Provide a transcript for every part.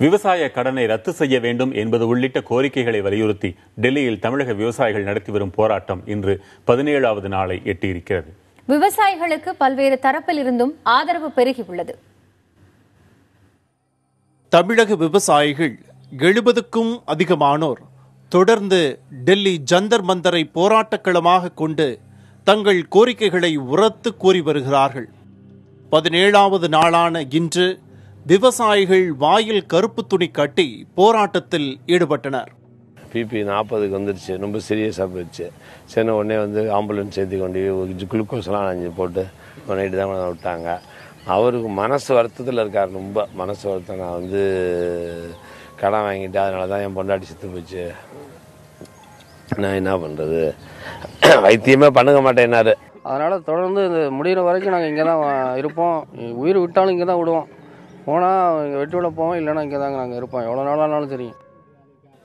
விவசாய கடனை ரத்து செய்ய வேண்டும் என்பது உள்ளிட்ட கோரிக்கைகளை வலியுறுத்தி டெல்லியில் தமிழக விவசாயிகள் நடத்தி வரும் போராட்டம் இன்று 17வது நாளை எட்டியிருக்கிறது. விவசாயிகளுக்கு பல்வேறு தரப்பில் இருந்தும் ஆதரவு பெருகியுள்ளது. தமிழக விவசாயிகள் 70க்கும் அதிகமானோர் தொடர்ந்து டெல்லி ஜந்தர் மந்தரை போராட்டக்களமாக கொண்டு தங்கள் கோரிக்கைகளை உரத்து கூறி வருகிறார்கள். 17வது நாளான இன்று விவசாயிகள் வாயில் கருப்பு துணி கட்டி போராட்டத்தில் ஈடுபட்டனர். பிபி 40க்கு வந்துருச்சு, ரொம்ப சீரியஸாக போயிடுச்சு. சரி உடனே ஆம்புலன்ஸ் சேர்த்து கொண்டு குளுக்கோஸ்லாம் அஞ்சு போட்டு நைட்டு தான் விட்டாங்க. அவருக்கு மனசு வருத்தத்தில் இருக்கார், ரொம்ப மனசு வருத்தம். நான் கடன் வாங்கிட்டேன், அதனால தான் என் பொண்டாட்டி செத்து போச்சு, நான் என்ன பண்ணுறது, வைத்தியமே பண்ணுங்க மாட்டேன்னாரு. அதனால் தொடர்ந்து முடிகிற வரைக்கும் நாங்கள் இங்கே தான் இருப்போம். உயிர் விட்டாலும் இங்கே தான் விடுவோம். போனால் இங்கே வெட்டி விட போவோம், இல்லைன்னா இங்கே தாங்க நாங்கள் இருப்போம், எவ்வளோ நாளானாலும் தெரியும்.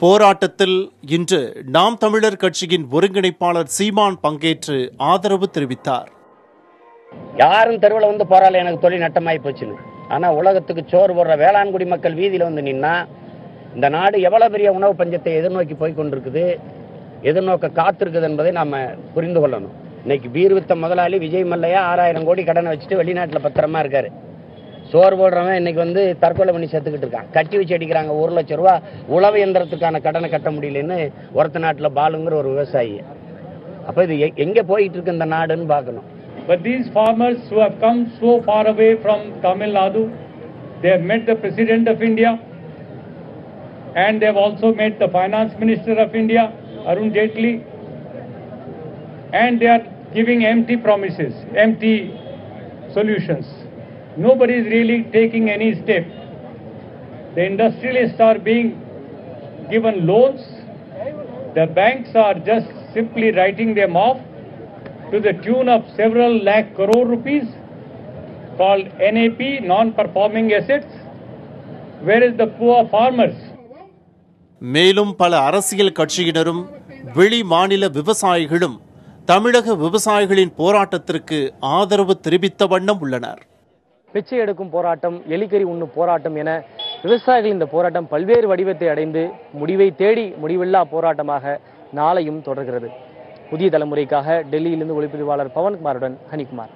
போராட்டத்தில் இன்று நாம் தமிழர் கட்சியின் ஒருங்கிணைப்பாளர் சீமான் பங்கேற்று ஆதரவு தெரிவித்தார். யாரும் தெருவில் போராடல, எனக்கு தொழில் நட்டமாகி போச்சுன்னு. ஆனால் உலகத்துக்கு சோறு போடுற வேளாண் குடிமக்கள் வீதியில் நின்னா இந்த நாடு எவ்வளோ பெரிய உணவு பஞ்சத்தை எதிர்நோக்கி போய் கொண்டிருக்குது, எதிர்நோக்க காத்திருக்குது என்பதை நாம் புரிந்து கொள்ளணும். இன்னைக்கு பீர் வித்த முதலாளி விஜய் மல்லையா 6000 கோடி கடனை வச்சுட்டு வெளிநாட்டில் பத்திரமா இருக்காரு. சோறு போடுறவன் இன்னைக்கு தற்கொலை பண்ணி செத்துக்கிட்டு இருக்கான். கட்டி வச்சு அடிக்கிறாங்க. 1 லட்சம் ரூபா உழவு எந்திரத்துக்கான கடனை கட்ட முடியலன்னு ஒருத்த நாட்டில் பாலுங்கிற ஒரு விவசாயி. அப்போ இது எங்கே போயிட்டு இருக்கு இந்த நாடுன்னு பார்க்கணும். But these farmers who have come so far away from Tamil Nadu, they have met the President of India and they have also met the Finance Minister of India, Arun Jaitley, and they are giving empty promises, empty solutions. Nobody is really taking any step. The industrialists are being given loans. The banks are just simply writing them off to the tune of several lakh crore rupees called NAP, non-performing assets. Where is the poor farmers? மேலும் பல அரசியல் கட்சியினரும் வெளி மாநில விவசாயிகளும் தமிழக விவசாயிகளின் போராட்டத்திற்கு ஆதரவு தெரிவித்த வண்ணம் உள்ளனர். பிச்சை எடுக்கும் போராட்டம், எலிக்கறி உண்ணும் போராட்டம் என விவசாயிகள் இந்த போராட்டம் பல்வேறு வடிவத்தை அடைந்து முடிவை தேடி முடிவில்லா போராட்டமாக நாளையும் தொடர்கிறது. புதிய தலைமுறைக்காக டெல்லியிலிருந்து ஒளிப்பதிவாளர் பவன்குமாருடன் ஹனிகுமார்.